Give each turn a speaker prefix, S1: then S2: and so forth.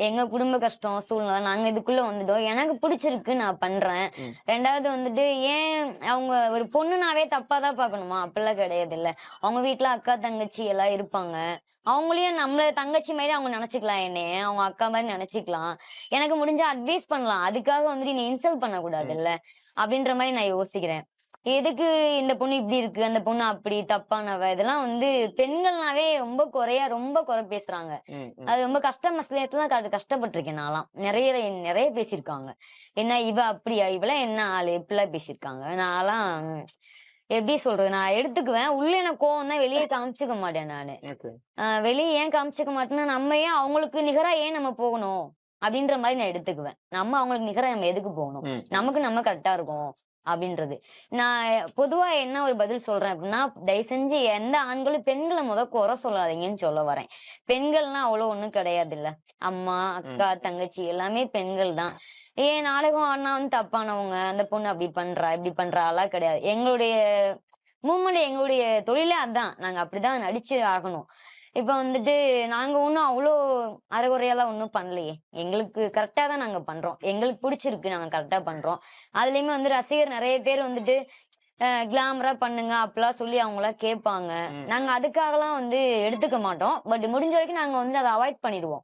S1: எங்க குடும்ப கஷ்டம், சூழ்நிலை நாங்க இதுக்குள்ள வந்துட்டோம். எனக்கு பிடிச்சிருக்கு நான் பண்றேன்.
S2: ம்.
S1: 2வது வந்துட்டு ஏன் அவங்க ஒரு பொண்ணுனாவே தப்பா தான் பார்க்கணுமா? அப்படிலாம் கிடையாதுல்ல. அவங்க வீட்ல அக்கா, தங்கச்சி எல்லாம் இருப்பாங்க. அவங்களையும் நம்மள தங்கச்சி மாரி அவங்க நெனச்சுக்கலாம் என்னைய. அவங்க அக்கா மாரி நெனச்சுக்கலாம். எனக்கு முடிஞ்சா அட்வைஸ் பண்ணலாம். அதுக்காக வந்துட்டு என்ன இன்சல்ட்
S2: ம்.
S1: பண்ணக்கூடாதுல்ல. அப்படின்ற மாரி நான் யோசிக்கிறேன். எதுக்கு இந்த பொண்ணு இப்படி இருக்கு, அந்த பொண்ணு அப்படி தப்பானவ. இதெல்லாம் வந்து பெண்கள்னாவே ரொம்ப குறை பேசுறாங்க.
S2: ம். ம்.
S1: அது ரொம்ப கஷ்ட நஷ்டத்துல கஷ்டப்பட்டுருக்கேன் நான்லாம். நெறைய பேசியிருக்காங்க. என்ன இவ அப்படியா? இவலாம் என்ன ஆளு? இப்படிலாம் பேசியிருக்காங்க. நான்லாம் எப்படி சொல்றது? நான் எடுத்துக்குவேன். உள்ள எனக்கு கோவம் தான் வெளிய காமிச்சுக்க மாட்டேன் நானு.
S2: ஓகே.
S1: வெளிய ஏன் காமிச்சுக்க மாட்டேன்னா, நம்ம ஏன் அவங்களுக்கு நிகரா ஏன் நம்ம போகணும்? அப்படின்ற மாரி நான் எடுத்துக்குவேன். நம்ம அவங்களுக்கு நிகரா நம்ம எதுக்கு போகணும்?
S2: ம்.
S1: நமக்கு நம்ம கரெக்ட்டா இருக்கோம். அப்படின்றது. நான் பொதுவா என்ன ஒரு பதில் சொல்றேன் அப்படின்னா, தயவு செஞ்சு எந்த ஆண்களும் பெண்கள குறை சொல்லாதீங்கன்னு சொல்ல வரேன். பெண்கள்னா அவ்வளோ ஒண்ணும் கிடையாதுல்ல. அம்மா,
S2: ம்.
S1: அக்கா, தங்கச்சி எல்லாமே பெண்கள் தான். ஏன் நாடகம் ஆடுனா வந்து தப்பானவங்க, அந்த பொண்ணு அப்படி பண்றா, இப்படி பண்றாலாம் கிடையாது. எங்களுடைய எங்களுடைய தொழிலே அதான். நாங்க அப்படிதான் நடிச்சு ஆகணும். இப்ப வந்துட்டு நாங்க ஒண்ணும் அவ்ளோ அரைகுறையாலாம் ஒண்ணும் பண்ணலையே. எங்களுக்கு கரெக்ட்டா தான் நாங்க பண்றோம். எங்களுக்கு புடிச்சிருக்கு. நாங்க கரெக்ட்டா பண்றோம். அதுலயுமே வந்து ரசிகர் நெறைய பேர் வந்துட்டு கிளாமரா பண்ணுங்க அப்படிலாம் சொல்லி அவங்கலாம் கேட்பாங்க.
S2: ம்.
S1: நாங்க அதுக்காகலாம் வந்து எடுத்துக்க மாட்டோம். பட் முடிஞ்ச வரைக்கும் நாங்க வந்து அத அவாய்ட் பண்ணிடுவோம்.